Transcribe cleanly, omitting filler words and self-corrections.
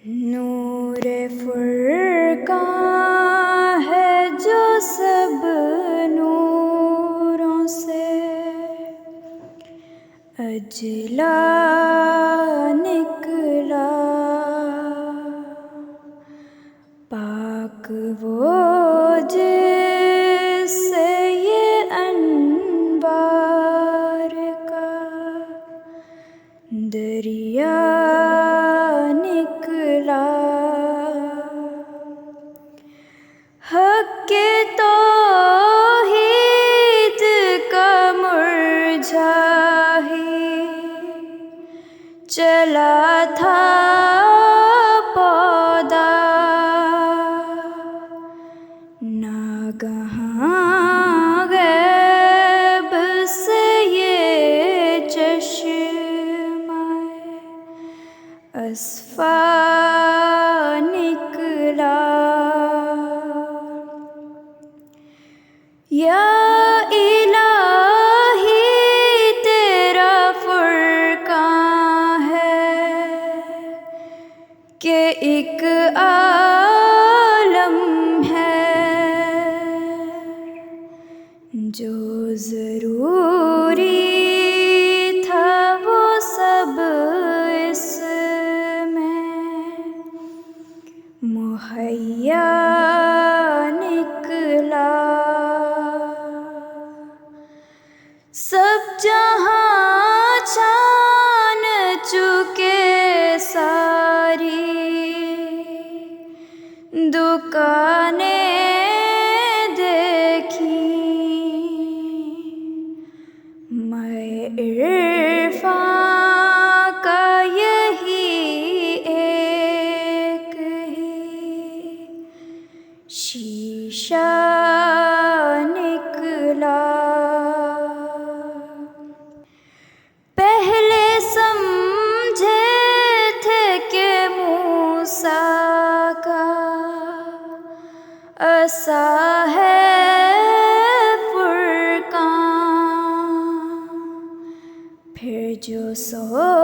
نور فرقاں ہے جو سب نوروں سے اجلا نکلا، پاک وہ جس سے یہ انوار کا دریا نکلا۔ حق کے توحید کا مرجھا ہی چلا تھا پودا، ناگہاں غیب سے یہ چشمہ اصفیٰ نکلا۔ یا الہی تیرا فرقاں ہے کہ ایک عالم ہے، جو ضروری تھا وہ سب اس میں مہیا نکلا۔ سب جہاں چھان چکے ساری دکانیں دیکھی، میں عرفاں کا یہی ایک ہی شیشہ نکلا۔ پہلے سمجھے تھے کہ موسیٰ کا عصا ہے فرقاں، پھر جو سو